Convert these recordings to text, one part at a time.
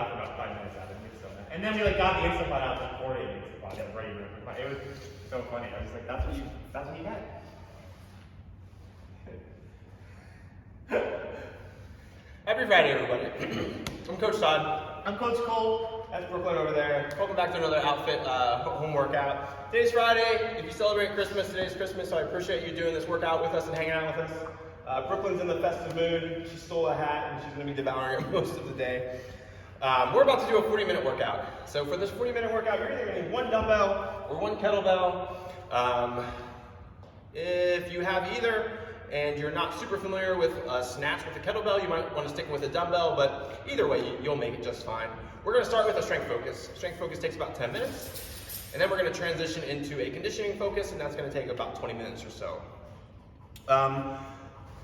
for about 5 minutes out of it. So, and then we like got the Instapot out and recorded the Instapot. That was right here. It was so funny. I was like, that's what you get. Happy Friday, everybody. I'm Coach Todd. I'm Coach Cole. That's Brooklyn over there. Welcome back to another outfit home workout. Today's Friday. If you celebrate Christmas, today's Christmas, so I appreciate you doing this workout with us and hanging out with us. Brooklyn's in the festive mood. She stole a hat and she's going to be devouring it most of the day. We're about to do a 40-minute workout. So for this 40-minute workout, you're either going to need one dumbbell or one kettlebell. If you have either and you're not super familiar with a snatch with a kettlebell, you might want to stick with a dumbbell, but either way, you'll make it just fine. We're going to start with a strength focus. Strength focus takes about 10 minutes, and then we're going to transition into a conditioning focus, and that's going to take about 20 minutes or so.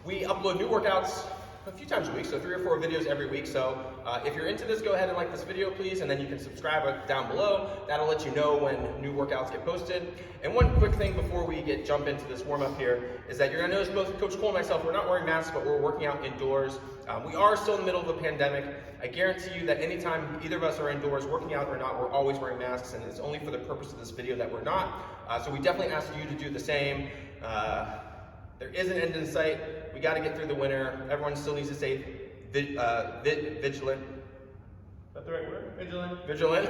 We upload new workouts a few times a week, so 3 or 4 videos every week. So if you're into this, go ahead and like this video, please, and then you can subscribe down below. That'll let you know when new workouts get posted. And one quick thing before we jump into this warm-up here is that you're gonna notice both Coach Cole and myself, we're not wearing masks, but we're working out indoors. We are still in the middle of a pandemic. I guarantee you that anytime either of us are indoors, working out or not, we're always wearing masks, and it's only for the purpose of this video that we're not. So we definitely ask you to do the same. There is an end in sight. We got to get through the winter. Everyone still needs to stay vigilant. Is that the right word? Vigilant. Vigilant.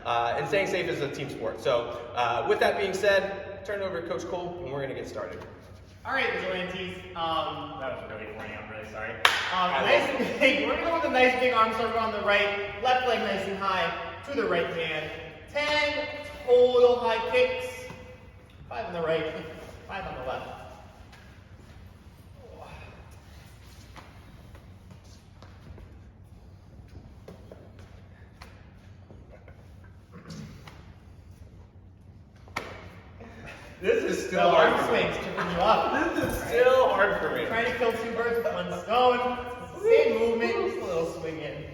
And staying safe is a team sport. So with that being said, turn it over to Coach Cole, and we're going to get started. All right, Vigilantes. That was really corny. I'm really sorry. Nice big. We're going to go with a nice big arm circle on the right. Left leg nice and high to the right hand. 10 total high kicks. 5 on the right, 5 on the left. This is still hard for me. Swings tripping you up. This is still hard for me. Trying to kill 2 birds with 1 stone. Same movement, just a little swing in.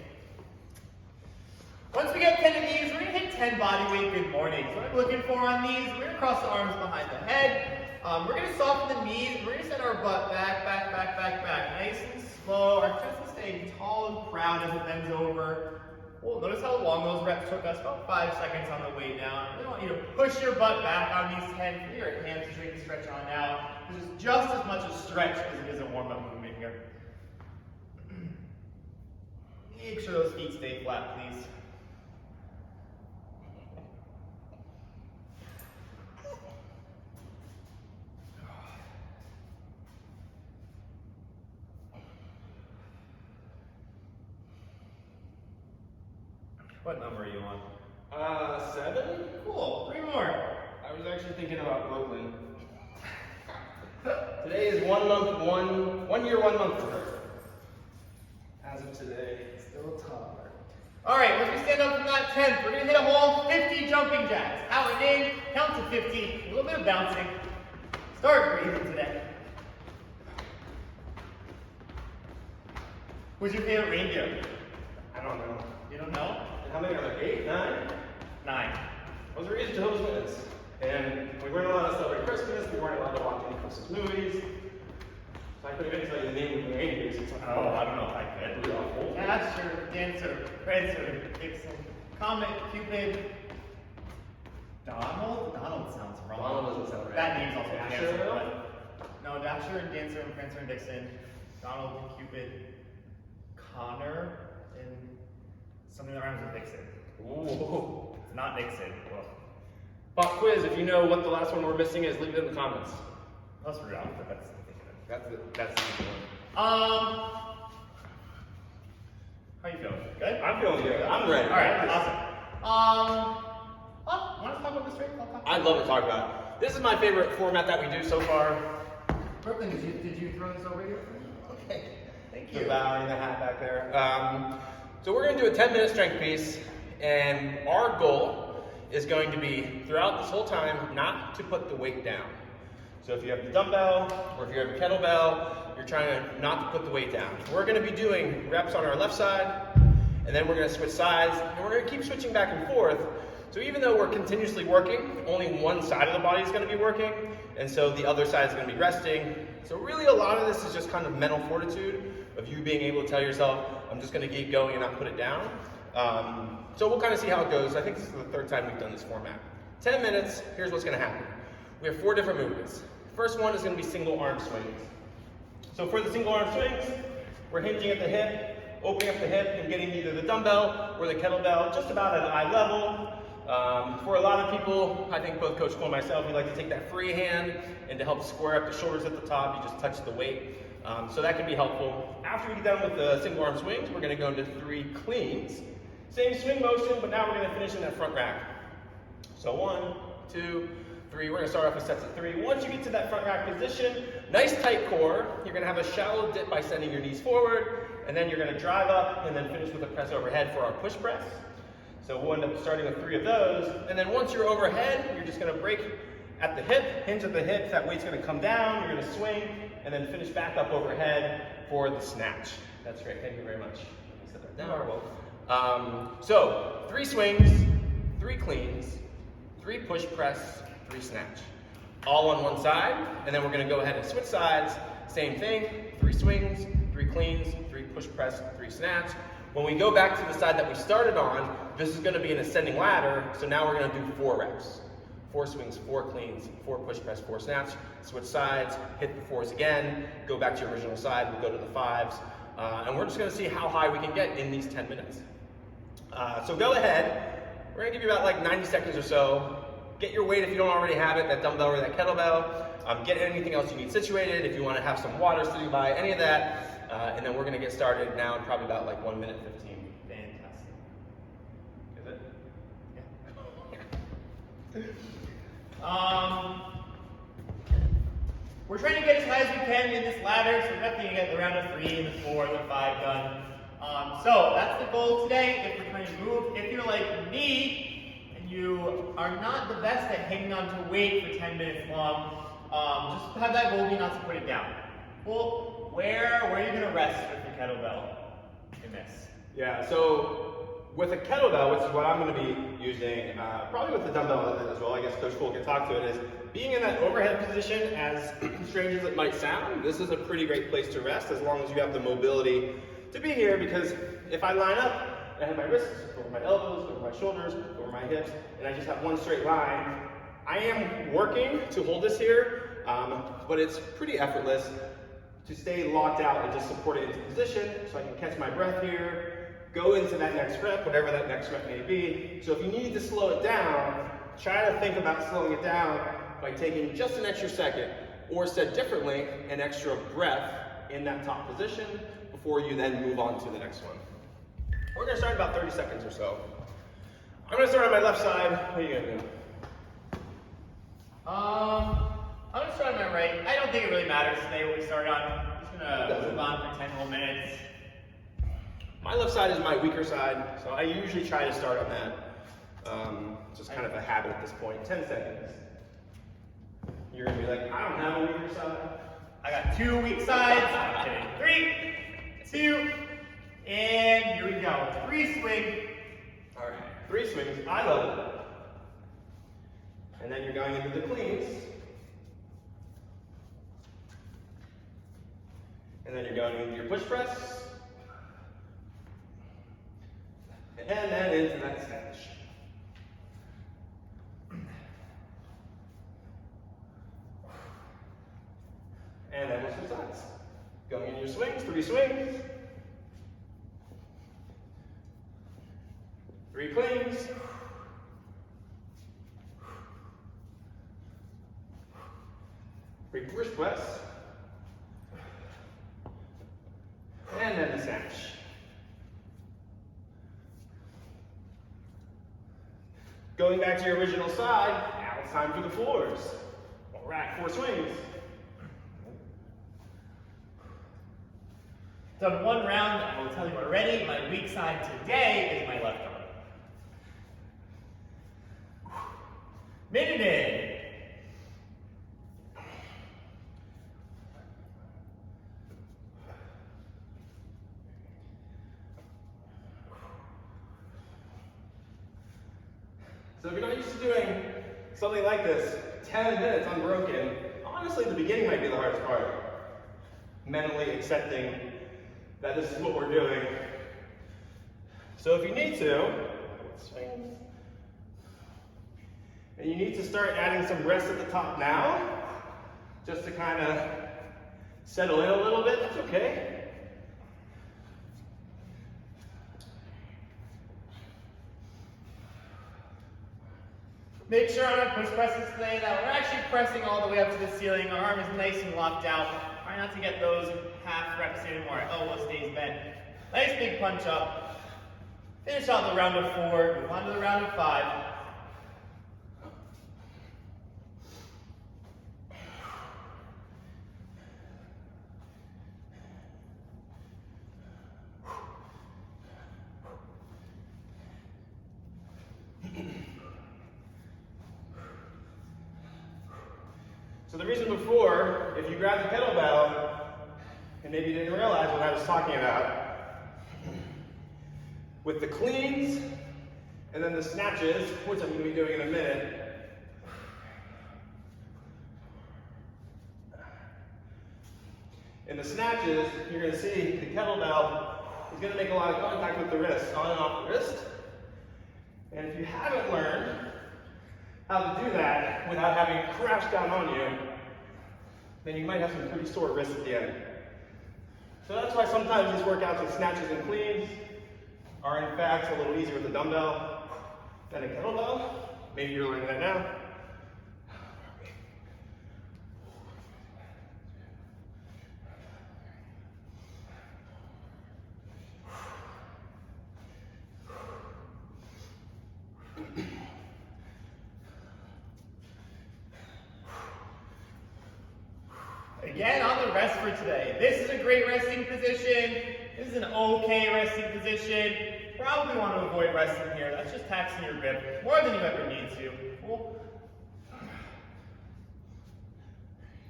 Once we get 10 of these, we're going to hit 10 body weight good mornings. What I'm looking for on these, we're going to cross the arms behind the head. We're going to soften the knees. We're going to send our butt back. Nice and slow. Our chest is staying tall and proud as it bends over. Well, notice how long those reps took us, about 5 seconds on the way down. We want you to push your butt back on these 10. Feel your hamstring stretch on out. This is just as much a stretch as it is a warm-up movement here. Make sure those feet stay flat, please. What number are you on? 7? Cool. 3 more. I was actually thinking about Brooklyn. Today is 1 month, 1 year, 1 month for her. As of today, still a toddler. All right, once we stand up from that 10th, we're going to hit a whole 50 jumping jacks. Out and in, count to 50, a little bit of bouncing. Start breathing today. Who's your favorite reindeer? I don't know. You don't know? How many are there? 8, 9? 9. Those are each Jehovah's Witness. And we weren't allowed to celebrate Christmas, we weren't allowed to watch any Christmas movies. So I couldn't even tell you the name of the reindeers. Oh, I don't know if I could. Really awful. Dasher, Dancer, Prancer, Vixen, Comet, Cupid, Donald? Donald sounds wrong. Donald doesn't sound right. That name's also Dasher, Dancer, though? but no, Dasher and Dancer and Prancer and Vixen, Donald and Cupid, Connor, and something that rhymes with Vixen. Ooh. It's not Vixen. Well, Pop quiz, if you know what the last one we're missing is, leave it in the comments. let's read off, but that's That's the easy one. how you feeling? Good? I'm feeling good. I'm ready. All right, awesome. Want to talk about this straight? I'd love to talk about it. This is my favorite format that we do so far. Brooklyn, did you throw this over here? Okay, thank you. The bow and the hat back there. So we're going to do a 10-minute strength piece, and our goal is going to be, throughout this whole time, not to put the weight down. So if you have the dumbbell, or if you have a kettlebell, you're trying to not to put the weight down. We're going to be doing reps on our left side, and then we're going to switch sides, and we're going to keep switching back and forth. So even though we're continuously working, only one side of the body is going to be working, and so the other side is going to be resting. So really a lot of this is just kind of mental fortitude of you being able to tell yourself, I'm just going to keep going and not put it down. So we'll kind of see how it goes. I think this is the third time we've done this format. 10 minutes, here's what's gonna happen. We have 4 different movements. First one is gonna be single arm swings. So for the single arm swings, we're hinging at the hip, opening up the hip and getting either the dumbbell or the kettlebell just about at eye level. For a lot of people, I think both Coach Cole and myself, we like to take that free hand and to help square up the shoulders at the top, you just touch the weight. So that can be helpful. After we get done with the single arm swings, we're gonna go into 3 cleans. Same swing motion, but now we're gonna finish in that front rack. So 1, 2, 3, we're gonna start off with sets of 3. Once you get to that front rack position, nice tight core, you're gonna have a shallow dip by sending your knees forward, and then you're gonna drive up and then finish with a press overhead for our push press. So we'll end up starting with 3 of those, and then once you're overhead, you're just gonna break at the hip, hinge at the hip, that weight's gonna come down, you're gonna swing, and then finish back up overhead for the snatch. That's great, thank you very much. Let me set that down. So 3 swings, 3 cleans, 3 push press, 3 snatch. All on one side, and then we're gonna go ahead and switch sides. Same thing, 3 swings, 3 cleans, 3 push press, 3 snatch. When we go back to the side that we started on, this is gonna be an ascending ladder, so now we're gonna do 4 reps. 4 swings, 4 cleans, 4 push press, 4 snatch. Switch sides, hit the 4s again, go back to your original side, we'll go to the 5s. And we're just gonna see how high we can get in these 10 minutes. So go ahead, we're gonna give you about like 90 seconds or so. Get your weight if you don't already have it, that dumbbell or that kettlebell. Get anything else you need situated, if you wanna have some water sitting by, any of that. And then we're gonna get started now in probably about like 1 minute 15. Fantastic. Is it? Yeah. We're trying to get as high as we can in this ladder, so we're definitely gonna get the round of 3 and the 4 and the 5 done. So that's the goal today. If we're trying to move, if you're like me and you are not the best at hanging on to weight for 10 minutes long, just have that goal be not to put it down. Well, where are you gonna rest with the kettlebell in this? Yeah, so with a kettlebell, which is what I'm going to be using, probably with the dumbbell as well, I guess Coach Cole can talk to it, is being in that overhead position, as strange as it might sound, this is a pretty great place to rest as long as you have the mobility to be here, because if I line up, I have my wrists over my elbows, over my shoulders, over my hips, and I just have one straight line, I am working to hold this here, but it's pretty effortless to stay locked out and just support it into position so I can catch my breath here, go into that next rep, whatever that next rep may be. So if you need to slow it down, try to think about slowing it down by taking just an extra second, or said differently, an extra breath in that top position before you then move on to the next one. We're gonna start in about 30 seconds or so. I'm gonna start on my left side. What are you gonna do? I'm gonna start on my right. I don't think it really matters today what we start on. I'm just gonna move on for 10 whole minutes. My left side is my weaker side, so I usually try to start on that. It's just kind of a habit at this point. 10 seconds. You're gonna be like, I don't have a weaker side. I got 2 weak sides. I'm kidding. 3, 2, and here we go. 3 swing. All right, 3 swings, eye level. And then you're going into the cleans. And then you're going into your push press. And then into that snatch. And then we'll switch sides. Going into your swings, 3 swings. 3 cleans. 3 push press. And then the snatch. Going back to your original side, now it's time for the 4s. All right, 4 swings. Done 1 round. I will tell you already, my weak side today is my left arm. Minute in. So if you're not used to doing something like this, 10 minutes unbroken, honestly the beginning might be the hardest part. Mentally accepting that this is what we're doing. So if you need to, swing. And you need to start adding some rest at the top now, just to kind of settle in a little bit, that's okay. Make sure on our push presses today that we're actually pressing all the way up to the ceiling. Our arm is nice and locked out. Try not to get those half reps in where our elbow stays bent. Nice big punch up. Finish out the round of 4, move on to the round of 5. So the reason before, if you grab the kettlebell, and maybe you didn't realize what I was talking about, with the cleans, and then the snatches, which I'm going to be doing in a minute, in the snatches, you're going to see the kettlebell is going to make a lot of contact with the wrist, on and off the wrist. And if you haven't learned how to do that without having it crash down on you, then you might have some pretty sore wrists at the end. So that's why sometimes these workouts with snatches and cleans are in fact a little easier with a dumbbell than a kettlebell. Maybe you're learning that now. Again, on the rest for today. This is a great resting position. This is an okay resting position. Probably want to avoid resting here. That's just taxing your grip more than you ever need to. Cool.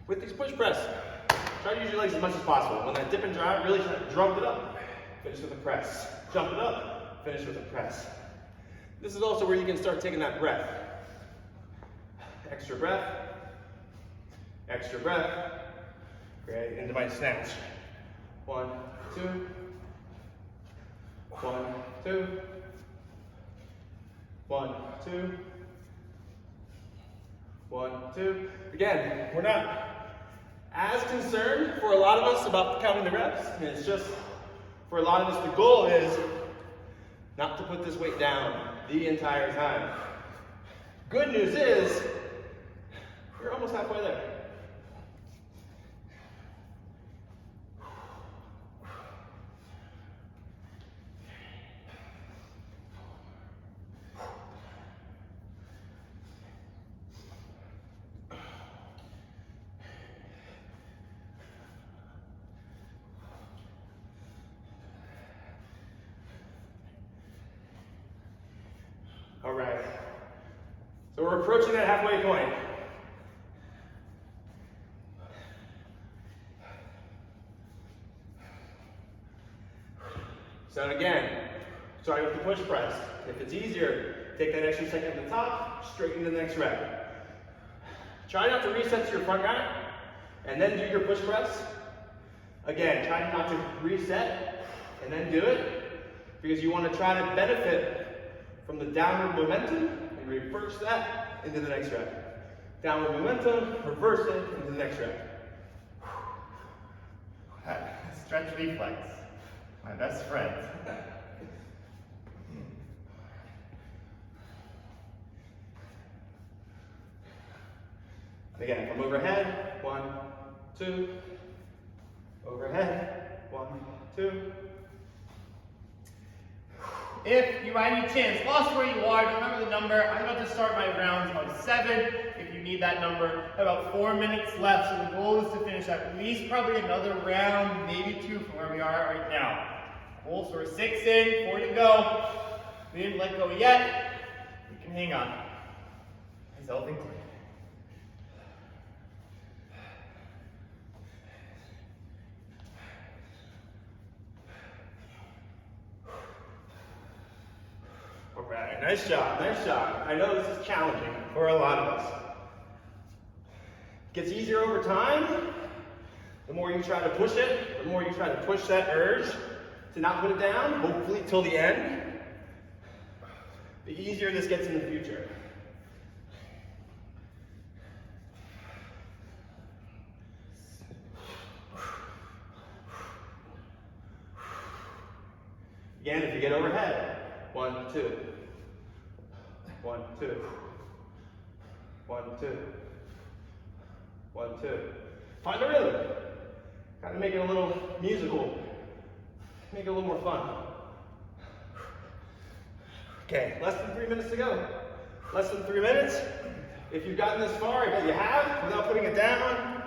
With these push press, try to use your legs as much as possible. When that dip and drive, really try to jump it up. Finish with a press. Jump it up. Finish with a press. This is also where you can start taking that breath. Extra breath. Extra breath. Great, into my snatch. 1, 2. 1, 2. 1, 2. 1, 2. Again, we're not as concerned for a lot of us about counting the reps. And it's just, for a lot of us, the goal is not to put this weight down the entire time. Good news is, you're almost halfway there. All right, so we're approaching that halfway point. So again, starting with the push press. If it's easier, take that extra second at the top, straight into the next rep. Try not to reset to your front guy, and then do your push press. Again, try not to reset, and then do it, because you want to try to benefit from the downward momentum and reverse that into the next rep. Downward momentum, reverse it into the next rep. Stretch reflex, my best friend. Again, from overhead, 1, 2. Overhead, 1, 2. If you by any chance lost where you are, remember the number. I'm about to start my rounds on 7. If you need that number, about 4 minutes left. So the goal is to finish at least probably another round, maybe 2 from where we are right now. Cool, so we're 6 in, 4 to go. We didn't let go yet. We can hang on. Nice healthy clean. Alright, nice job, nice job. I know this is challenging for a lot of us. It gets easier over time. The more you try to push it, the more you try to push that urge to not put it down, hopefully till the end. the easier this gets in the future. Again, if you get overhead, 1, 2, 1, 2, 1, 2, 1, 2. Find the rhythm. Got to make it a little musical. Make it a little more fun. Okay, less than 3 minutes to go. Less than 3 minutes. If you've gotten this far, I bet you have, without putting it down,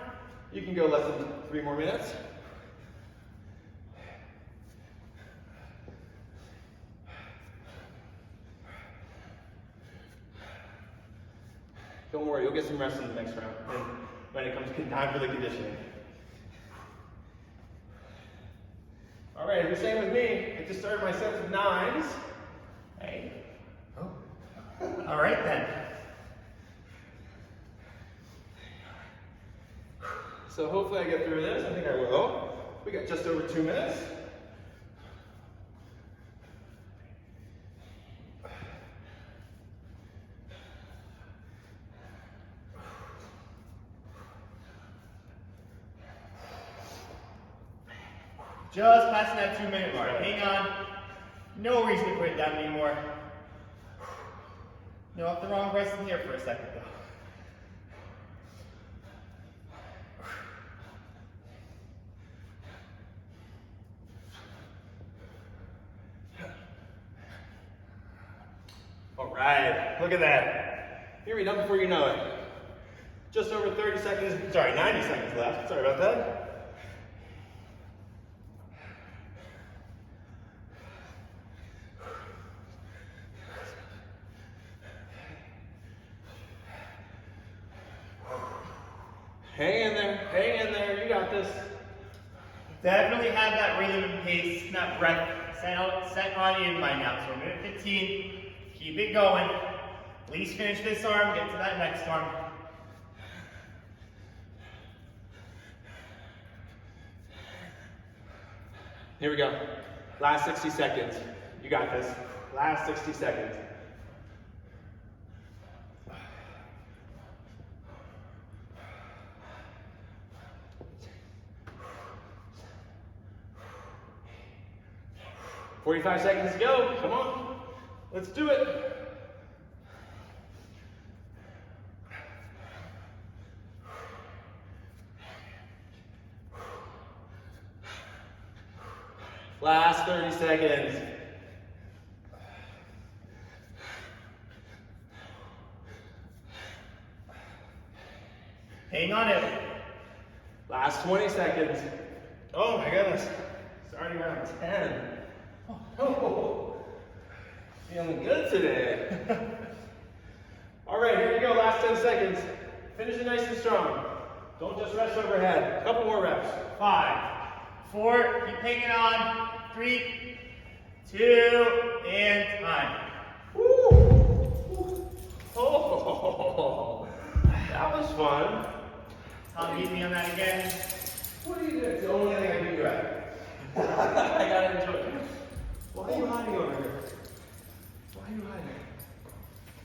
you can go less than 3 more minutes. Don't worry, you'll get some rest in the next round when it comes time for the conditioning. All right, if you're staying with me, I just started my sets of 9s. Hey. Oh. All right then. So hopefully I get through this. I think I will. We got just over 2 minutes. Just passing that 2-minute mark. Hang on. No reason to put it down anymore. No, up the wrong breast in here for a second though. All right, look at that. Here we go before you know it. Just over 30 seconds, sorry, 90 seconds left. Sorry about that. Hang in there, you got this. Definitely have that rhythm and pace, that breath set on you by now. So 1:15, keep it going. At least finish this arm, get to that next arm. Here we go. Last 60 seconds. You got this. Last 60 seconds. "45 seconds to go. Come on. Let's do it." Last 30 seconds. Hang on it. Last 20 seconds. Oh my goodness. Starting around 10. Oh, feeling good today. All right, here we go, last 10 seconds. Finish it nice and strong. Don't just rest overhead. A couple more reps. 5, 4, keep hanging on. 3, 2, and time. Woo! Oh, that was fun. Tom, beat me on that again. What are you doing? It's the only thing I can do right. I gotta enjoy it. Why are you hiding over here? Why are you hiding?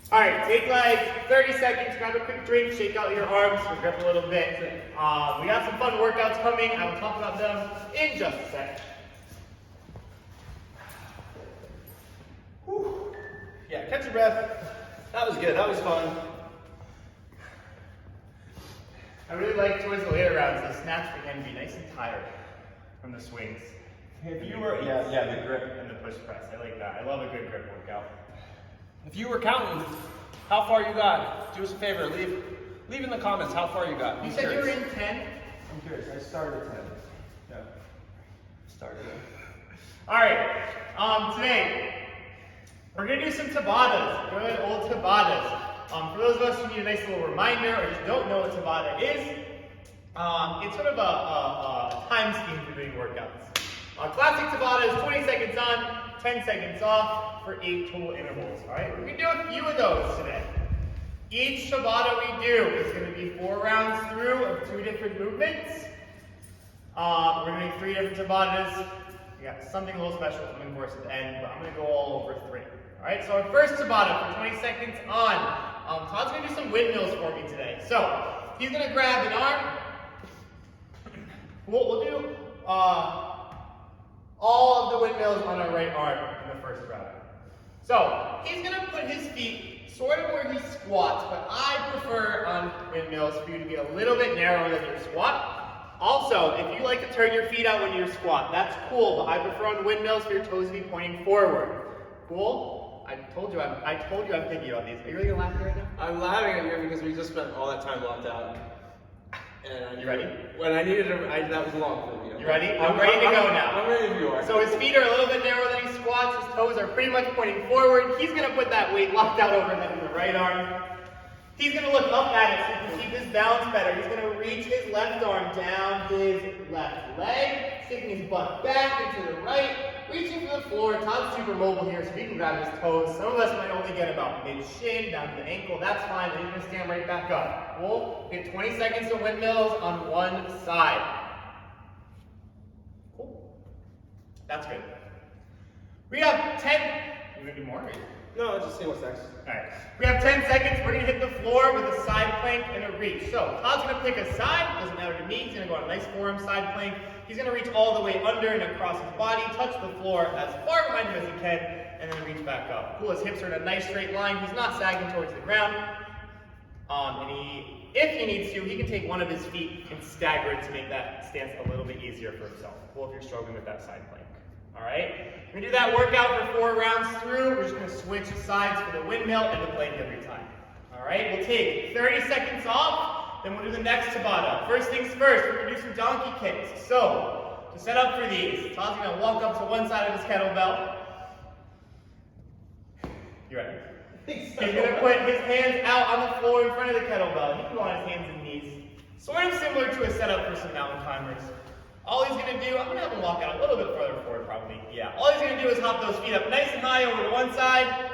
All right, take like 30 seconds, grab a quick drink, shake out your arms, grip a little bit. We got some fun workouts coming. I will talk about them in just a sec. Whew. Yeah, catch your breath. That was good. That was fun. I really like towards the later rounds, the snatch can be nice and tired from the swings. If you were, yeah, the grip. And the push press, I like that. I love a good grip workout. If you were counting how far you got, do us a favor, leave in the comments how far you got. You said you were in 10? I'm curious. I started at 10. Yeah. Started at 10. All right, today, we're gonna do some Tabatas, good old Tabatas. For those of us who need a nice little reminder or just don't know what Tabata is, it's sort of a time scheme for doing workouts. Classic Tabata is 20 seconds on, 10 seconds off for 8 total intervals. All right, we're gonna do a few of those today. Each Tabata we do is gonna be 4 rounds through of 2 different movements. We're gonna do 3 different Tabatas. We got something a little special coming for us at the end, but I'm gonna go all over 3. All right, so our first Tabata for 20 seconds on. Todd's gonna do some windmills for me today. So he's gonna grab an arm. We'll do all of the windmills on our right arm in the first round. So he's gonna put his feet sort of where he squats, but I prefer on windmills for you to be a little bit narrower than your squat. Also, if you like to turn your feet out when you squat, that's cool, but I prefer on windmills for your toes to be pointing forward. Cool? I told you I'm thinking about these. Are you really gonna laugh at me right now? I'm laughing at you because we just spent all that time locked out. And you ready? When I needed that was long for me. You ready? I'm ready to go now. I'm ready if you are. So his feet are a little bit narrower than he squats. His toes are pretty much pointing forward. He's going to put that weight locked out over in the right arm. He's going to look up at it so he can keep his balance better. He's going to reach his left arm down his left leg, sticking his butt back into the right, reaching for the floor. Todd's super mobile here, so he can grab his toes. Some of us might only get about mid-shin, down to the ankle. That's fine, but he's going to stand right back up. Cool? Get 20 seconds of windmills on one side. Cool. That's good. We have 10. You going to do more? No, let's just see what's next. Alright, we have 10 seconds. We're going to hit the floor with a side plank and a reach. So, Todd's going to pick a side. Doesn't matter to me. He's going to go on a nice forearm side plank. He's going to reach all the way under and across his body, touch the floor as far behind him as he can, and then reach back up. Cool, his hips are in a nice straight line. He's not sagging towards the ground. If he needs to, he can take one of his feet and stagger it to make that stance a little bit easier for himself. Cool if you're struggling with that side plank. Alright, we're going to do that workout for 4 rounds through. We're just going to switch sides for the windmill and the plank every time. Alright, we'll take 30 seconds off, then we'll do the next Tabata. First things first, we're going to do some donkey kicks. So, to set up for these, Todd's going to walk up to one side of his kettlebell. You ready? He's going to put his hands out on the floor in front of the kettlebell. He can go on his hands and knees. Sort of similar to a setup for some mountain climbers. All he's going to do, I'm going to have him walk out a little bit further forward probably. Yeah, all he's going to do is hop those feet up nice and high over to one side,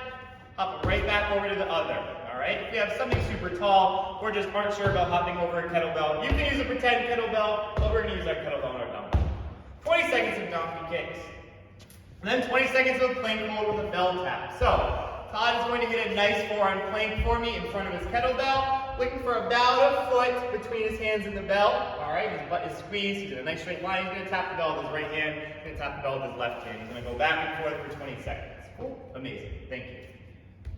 hop them right back over to the other. Alright, if you have something super tall, or just aren't sure about hopping over a kettlebell, you can use a pretend kettlebell, but we're going to use our kettlebell on our dumbbell. 20 seconds of donkey kicks. And then 20 seconds of plank hold with a bell tap. So, Todd is going to get a nice forearm plank for me in front of his kettlebell, looking for about a foot between his hands and the bell. Alright, his butt is squeezed, he's in a nice straight line. He's going to tap the bell with his right hand, he's going to tap the bell with his left hand. He's going to go back and forth for 20 seconds. Cool, amazing, thank you.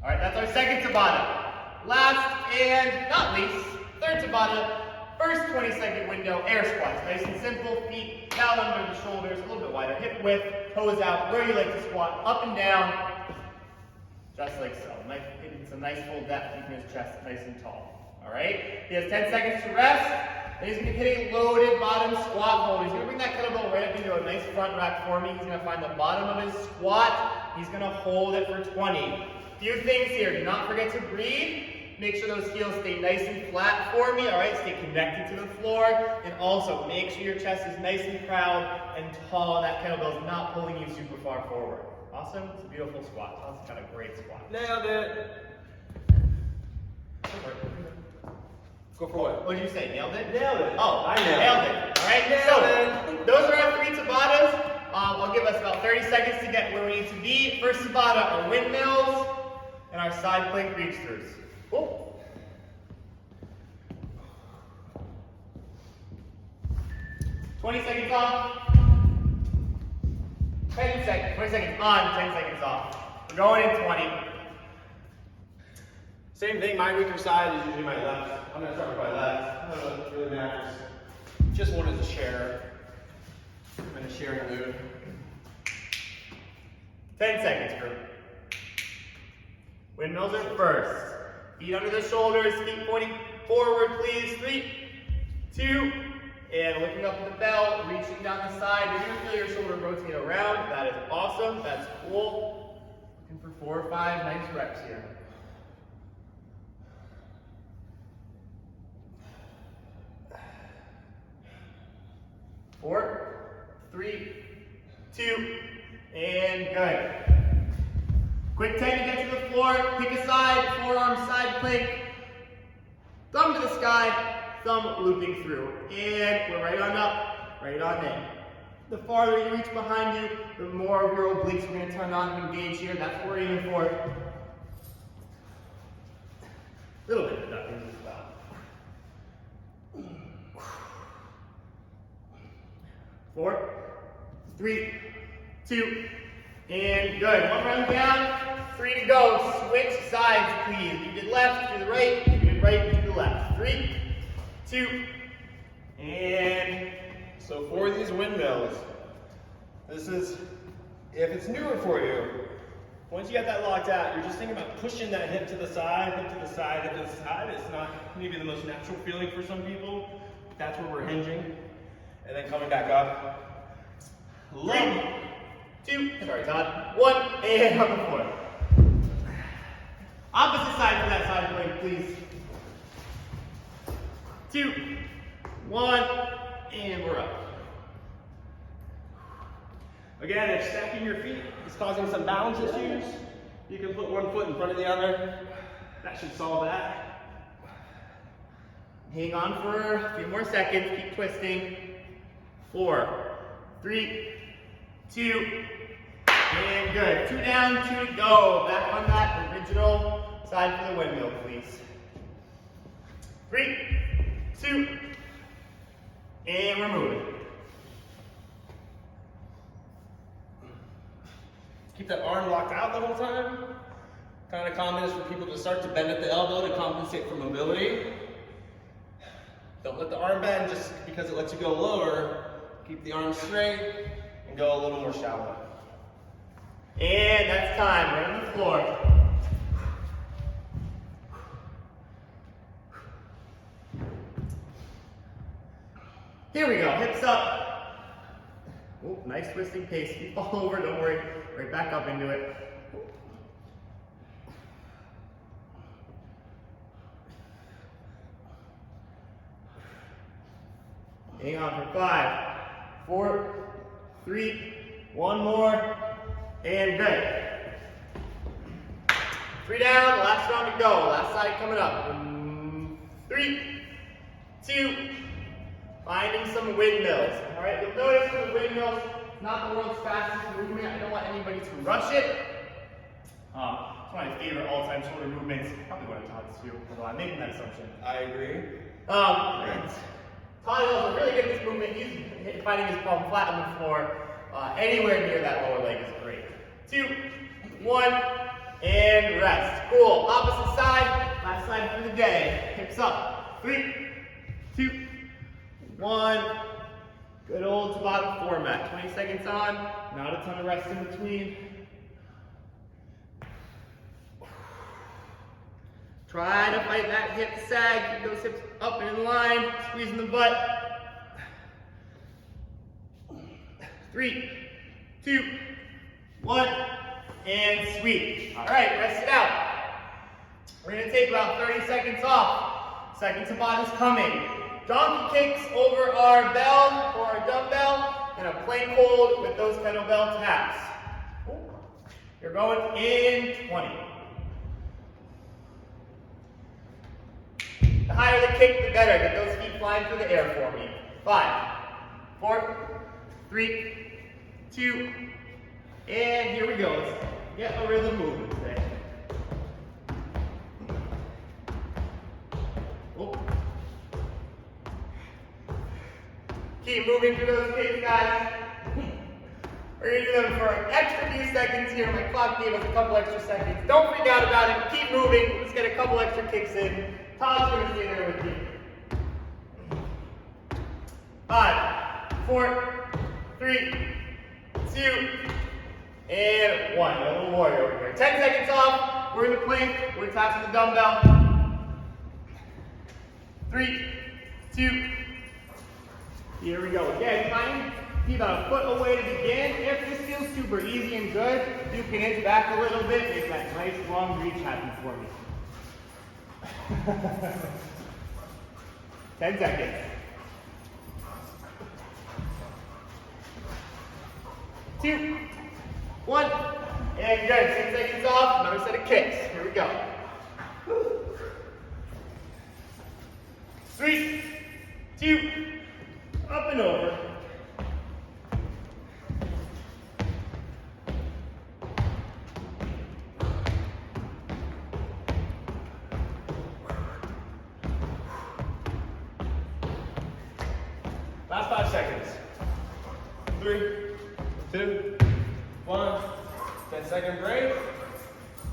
Alright, that's our second Tabata. Last and not least, third Tabata. First 20-second window, air squats. Nice and simple, feet down under the shoulders, a little bit wider hip width, toes out, where you like to squat, up and down, just like so. Getting some nice full depth, keeping his chest nice and tall. Alright, he has 10 seconds to rest, and he's going to hit a loaded bottom squat hold. He's going to bring that kettlebell right up into a nice front rack for me. He's going to find the bottom of his squat, he's going to hold it for 20. Few things here, do not forget to breathe. Make sure those heels stay nice and flat for me, alright? Stay connected to the floor. And also, make sure your chest is nice and proud and tall. That kettlebell is not pulling you super far forward. Awesome? It's a beautiful squat. Todd's got a great squat. Nailed it. Go for what? What did you say? Nailed it? Nailed it. Oh, I nailed it. Alright, so those are our 3 Tabatas. I'll give us about 30 seconds to get where we need to be. First Tabata are windmills and our side plank reach throughs. Cool. 20 seconds off. 10 seconds. 20 seconds on, 10 seconds off. We're going in 20. Same thing, my weaker side is usually my left. I'm going to start with my left. I don't know if it really matters. Just wanted to share. I'm in a sharing mood. 10 seconds, group. Windmills are first. Feet under the shoulders, feet pointing forward, please. 3, 2, and looking up at the bell, reaching down the side. You're going to feel your shoulder rotate around. That is awesome. That's cool. Looking for 4 or 5 nice reps here. 4, 3, 2, and good. Quick 10 to get to the floor. Pick a side, forearm side plank. Thumb to the sky, thumb looping through. And we're right on up, right on in. The farther you reach behind you, the more of your obliques are going to turn on and engage here. That's what we're aiming for. A little bit of that as well. 4, 3, 2, and good. 1 round down, 3 to go. Switch sides, please. You did left, do the right. You did right, do the left. 3, 2, and So for these windmills, this is, if it's newer for you, once you get that locked out, you're just thinking about pushing that hip to the side, hip to the side, hip to the side. It's not maybe the most natural feeling for some people. That's where we're hinging. And then coming back up. 3, 2, sorry Todd, 1, and on the floor. Opposite side for that side plank, please. 2, 1, and we're up. Again, if stacking your feet is causing some balance issues, you can put one foot in front of the other. That should solve that. Hang on for a few more seconds, keep twisting. 4, 3, 2, and good. 2 down, 2 to go. Back on that original side for the windmill, please. 3, 2, and we're moving. Keep that arm locked out the whole time. Kind of common is for people to start to bend at the elbow to compensate for mobility. Don't let the arm bend just because it lets you go lower. Keep the arm straight and go a little more shallow. And that's time, right on the floor. Here we go, hips up. Oh, nice twisting pace. If you fall over, don't worry. Right back up into it. Hang on for 5, 4, 3, 1 more, and good. 3 down, last round to go. Last side coming up. 3, 2, finding some windmills. All right, you'll notice for the windmills, it's not the world's fastest movement. I don't want anybody to rush it. It's one of my favorite all-time shoulder movements. Probably one of Todd's too, although I'm making that assumption. I agree. Todd is also really good at this movement. He's finding his palm flat on the floor. Anywhere near that lower leg is great. 2, 1, and rest. Cool. Opposite side. Last side for the day. Hips up. 3, 2, 1. Good old Tabata format. 20 seconds on. Not a ton of rest in between. Try to fight that hip sag. Keep those hips up and in line. Squeezing the butt. 3, 2, 1, and sweep. All right, rest it out. We're going to take about 30 seconds off. Second Tabata's coming. Donkey kicks over our bell or our dumbbell, and a plank hold with those kettlebell taps. You're going in 20. The higher the kick, the better. Get those feet flying through the air for me. 5, 4, 3, 2, and here we go. Let's get a rhythm moving today. Oh. Keep moving through those kicks, guys. We're going to do them for an extra few seconds here. My clock gave us a couple extra seconds. Don't freak out about it. Keep moving. Let's get a couple extra kicks in. Todd's going to stay there with you. 5, 4, 3, 2, and 1. A little warrior over here. 10 seconds off. We're in the plank. We're attached to the dumbbell. 3, 2. Here we go. Again, trying to be about a foot away to begin. If this feels super easy and good, you can inch back a little bit. Make that nice long reach happen for me. 10 seconds. 2, 1, and good. 10 seconds off. Another set of kicks. Here we go. 3, 2, up and over. 3, 2, 1. 10-second break.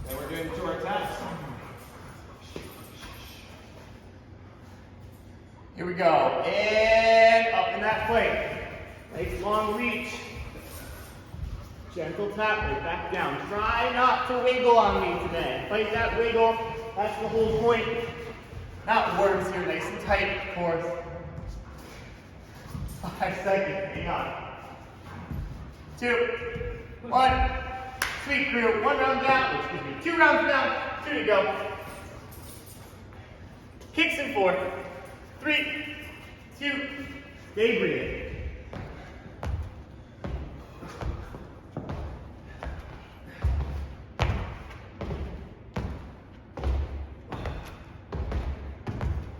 And we're doing 2 more taps. Here we go. And up in that plank. Nice long reach. Gentle tap right back down. Try not to wiggle on me today. Fight that wiggle. That's the whole point. Not worms here. Nice and tight, of course. 5 seconds. Hang on. 2, 1. Sweet crew. 1 round down. Excuse me. 2 rounds down. 2 to go. Kicks in 4. 3, 2. Stay breathing.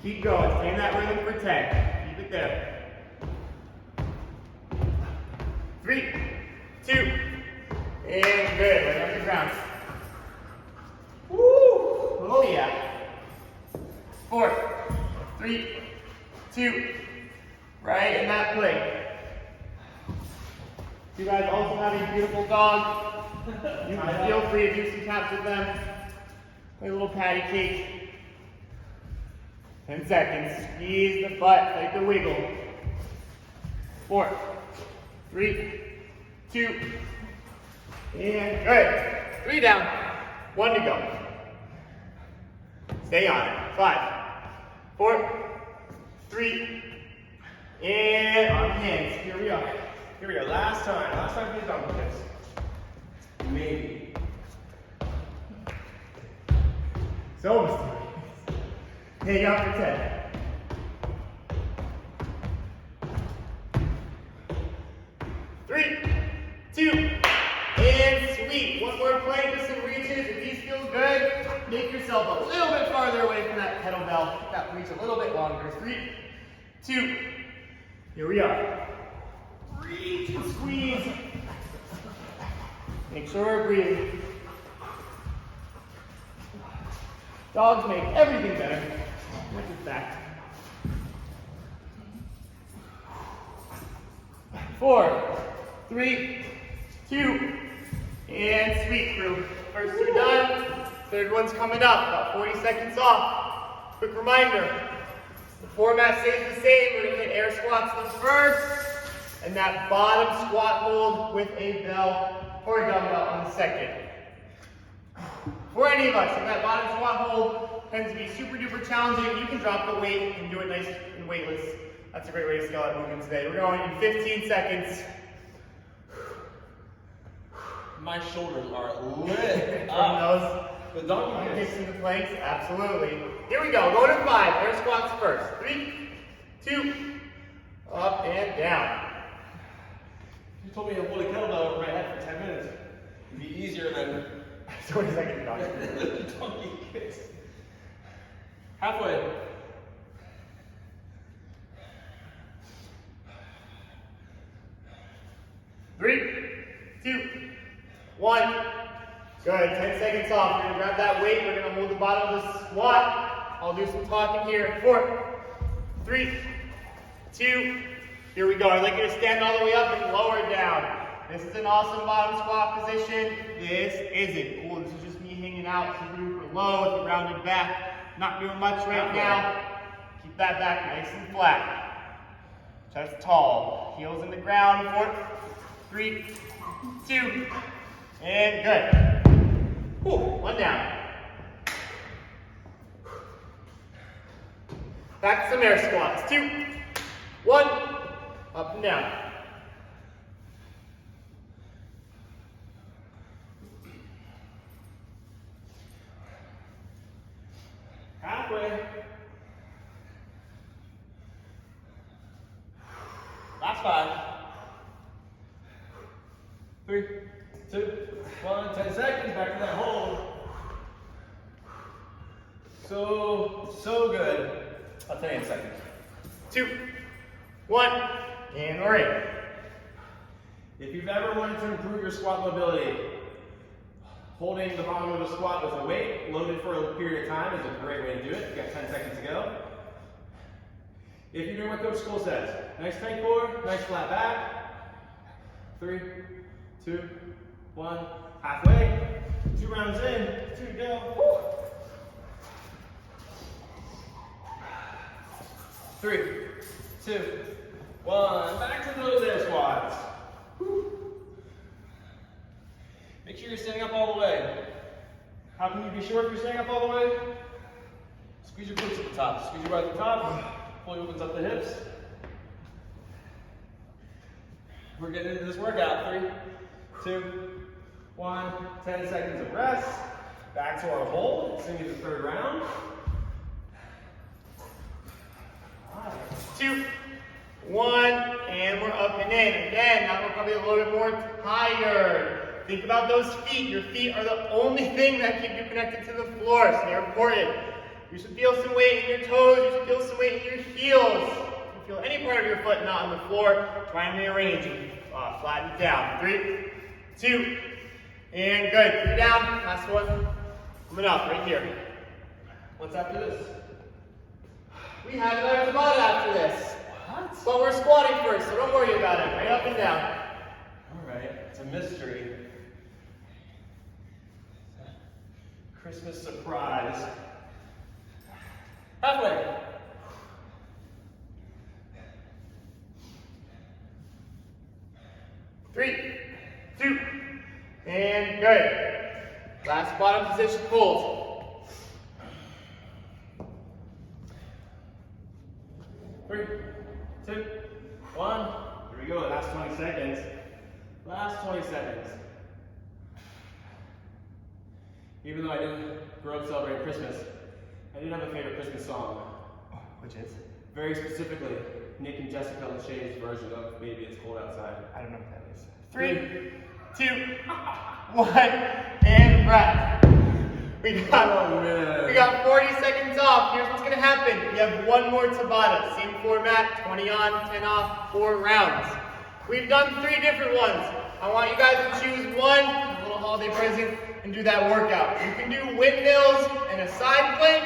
Keep going. Stay in that rhythm for 10. Keep it there. 3, 2, and good. Right on the ground. Woo! Oh yeah. 4, 3, 2. Right in that plank. You guys also have a beautiful dog. You can feel free to do some taps with them. Play a little patty cake. 10 seconds. Squeeze the butt, like the wiggle. 4, 3, 2, and good. 3 down. 1 to go. Stay on it. 5, 4, 3, and on hands. Here we are. Here we go. Last time. Last time we did dumbbell kicks. Maybe. So mysterious. Hang out for 10. 3, 2, and sweet. One more plank with some reaches. If these feel good, make yourself a little bit farther away from that kettlebell. Keep that reach a little bit longer. 3, 2, here we are. Reach and squeeze. Make sure we're breathing. Dogs make everything better. That's a fact. 4, 3, 2, and sweet crew. First 2 done. Third one's coming up. About 40 seconds off. Quick reminder. The format stays the same. We're going to hit air squats the first, and that bottom squat hold with a bell or dumbbell on the second. For any of us, if that bottom squat hold tends to be super duper challenging, you can drop the weight and do it nice and weightless. That's a great way to scale that movement today. We're going in 15 seconds. My shoulders are lit From those the donkey kicks into planks, absolutely. Here we go. Go to 5. Air squats first. 3, 2, up and down. You told me to hold a kettlebell over my head for 10 minutes. It'd be easier than 20 seconds done. donkey kicks. Halfway. 3, 2, 1. Good. 10 seconds off. We're going to grab that weight. We're going to hold the bottom of the squat. I'll do some talking here. 4, 3, 2. Here we go. I'd like you to stand all the way up and lower down. This is an awesome bottom squat position. This isn't. Cool. This is just me hanging out super duper low with a rounded back. Not doing much right now. Keep that back nice and flat. Chest tall. Heels in the ground. 4, 3, 2, and good. Whew, 1 down. Back to some air squats. 2, 1, up and down. Halfway. Last 5. 3, 2, 1. 10 seconds. Back to that hold. So good. I'll tell you in a second. 2, 1, and we're in. If you've ever wanted to improve your squat mobility, holding the bottom of the squat with a weight loaded for a period of time is a great way to do it. You've got 10 seconds to go. If you're doing what Coach School says, nice tight core, nice flat back. 3, 2, 1. Halfway. 2 rounds in. 2 to go. Woo. 3, 2, 1. Back to those air squats. Woo. Make sure you're standing up all the way. How can you be sure if you're standing up all the way? Squeeze your glutes at the top. Squeeze your butt at the top. Pull your opens up the hips. We're getting into this workout. 3, 2, 1. 10 seconds of rest. Back to our hold. It's going to be the third round. 2, 1, and we're up and in. Again, now we're probably a little bit more tired. Think about those feet. Your feet are the only thing that keep you connected to the floor, so they're important. You should feel some weight in your toes. You should feel some weight in your heels. If you feel any part of your foot not on the floor, try and rearrange it. Flatten it down. 3, 2, and good. 3 down. Last one. Coming up right here. What's after this? We have another Tabata after this. What? But we're squatting first, so don't worry about it. Right up and down. All right. It's a mystery. Christmas surprise. Halfway. 3, 2, and good. Last bottom position hold. 3, 2, 1. Here we go. Last 20 seconds. Last 20 seconds. Even though I didn't grow up celebrating Christmas, I did have a favorite Christmas song. Which is? Very specifically, Nick and Jessica Lachey's version of Baby It's Cold Outside. I don't know what that is. 3, 2, 1, and breath. We got 40 seconds off. Here's what's going to happen. We have one more Tabata. Same format, 20 on, 10 off, 4 rounds. We've done 3 different ones. I want you guys to choose one, a little holiday present, and do that workout. You can do windmills and a side plank.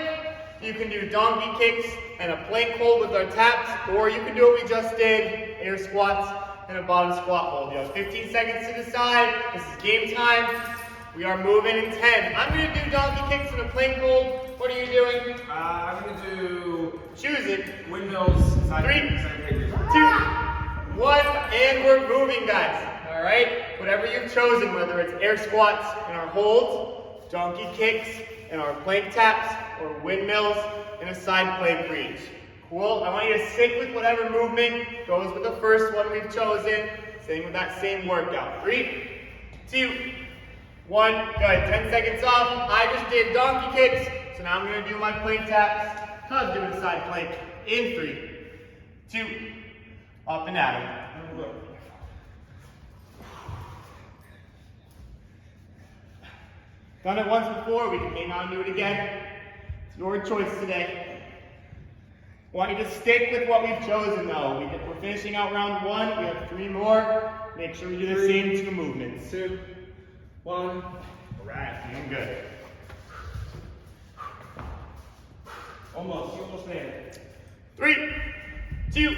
You can do donkey kicks and a plank hold with our taps, or you can do what we just did, air squats and a bottom squat hold. You have 15 seconds to decide. This is game time. We are moving in 10. I'm going to do donkey kicks and a plank hold. What are you doing? I'm going to do... Choose it. Windmills. 3, 2, 1, and we're moving, guys. All right? Whatever you've chosen, whether it's air squats and our holds, donkey kicks and our plank taps, or windmills and a side plank for each. Cool? I want you to stick with whatever movement goes with the first one we've chosen. Same with that same workout. 3, 2, 1. Good. 10 seconds off. I just did donkey kicks, so now I'm going to do my plank taps. Todd's doing a side plank. In 3, 2, up and at 'em. Done it once before, we can hang on to it again. It's your choice today. Want you to stick with what we've chosen though. We're finishing out round 1, we have 3 more. Make sure we do the same 2 movements. 2, 1. All right, feeling good. Almost, you almost made it. 3, 2,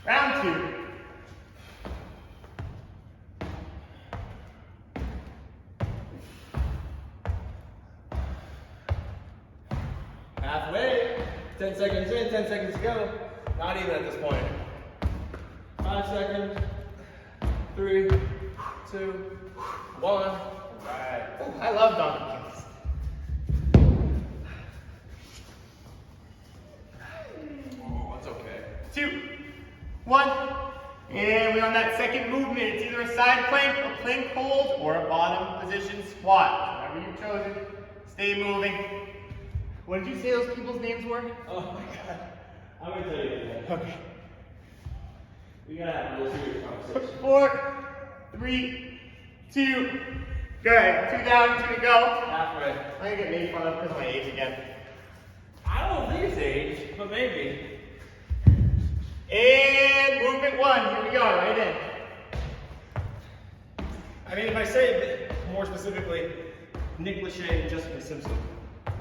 round 2. Halfway. 10 seconds in, 10 seconds to go. Not even at this point. 5 seconds. 3, 2, 1. Right. Ooh, I love donkey kicks. Oh, that's okay. 2, 1, and we're on that second movement. It's either a side plank, a plank hold, or a bottom position squat. Whatever you've chosen, stay moving. What did you say those people's names were? Oh my god. I'm gonna tell you again. Okay. We gotta have a real serious conversation. 4, 3, 2, good. 2 down, 2 to go. Halfway. I'm gonna get made fun of because of my age again. I don't think it's age, but maybe. And movement 1, here we go, right in. I mean, if I say it more specifically, Nick Lachey and Jessica Simpson.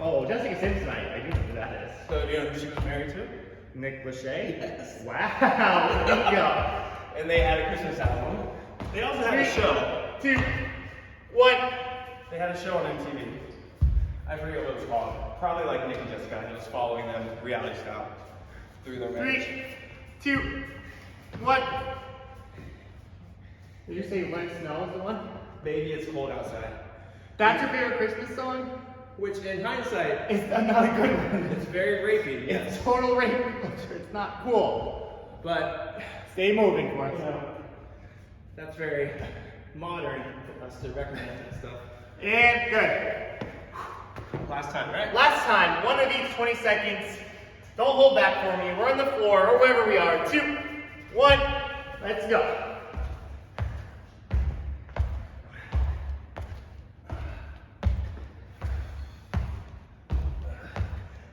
Oh, Jessica Simpson, I do know who that is. So, do you know who she was married to? Nick Lachey? Yes. Wow, there you go. And they had a Christmas album They also had a show. 2, 1. They had a show on MTV. I forget what it was called. Probably like Nick and Jessica. He was following them reality style through their marriage. 3, 2, 1. Did you say Let It Snow is the one? Baby, it's cold outside. That's your favorite Christmas song? Which, in hindsight, It's not a good one. it's very rapey. Yes. It's total rape culture. It's not cool. But Stay moving for us. that's very modern for us to recommend that stuff. And good. Last time, right? Last time, one of each 20 seconds. Don't hold back for me. We're on the floor or wherever we are. 2, 1. Let's go.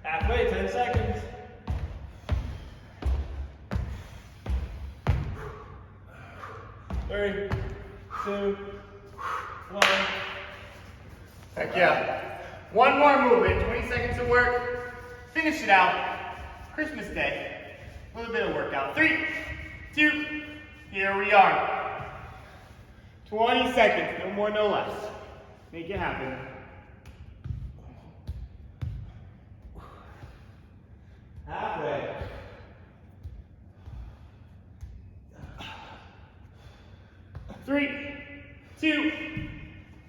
Halfway, 10 seconds. Three, 2, 1. Heck yeah. One more movement, 20 seconds of work. Finish it out. Christmas Day. A little bit of workout. 3, 2, here we are. 20 seconds, no more, no less. Make it happen. Halfway. 3, 2,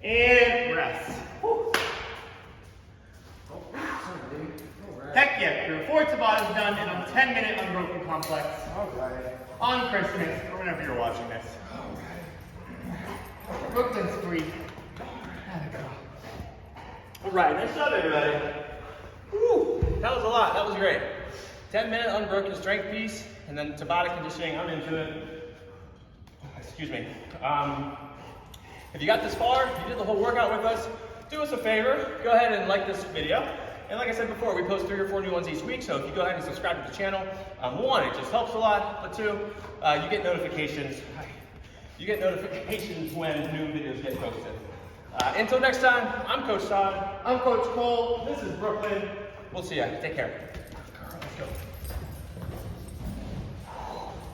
and rest. Whew. Heck yeah, crew. 4 Tabatas done in a 10-minute unbroken complex. Alright. On Christmas, or whenever you're watching this. Brooklyn's free. Alright, nice job, everybody. Woo. That was a lot. That was great. 10-minute unbroken strength piece, and then Tabata conditioning. I'm into it. Excuse me. If you got this far, you did the whole workout with us, do us a favor, go ahead and like this video. And like I said before, we post 3 or 4 new ones each week, so if you go ahead and subscribe to the channel, 1, it just helps a lot, but 2, you get notifications. You get notifications when new videos get posted. Until next time, I'm Coach Todd. I'm Coach Cole. This is Brooklyn. We'll see ya. Take care. Let's go.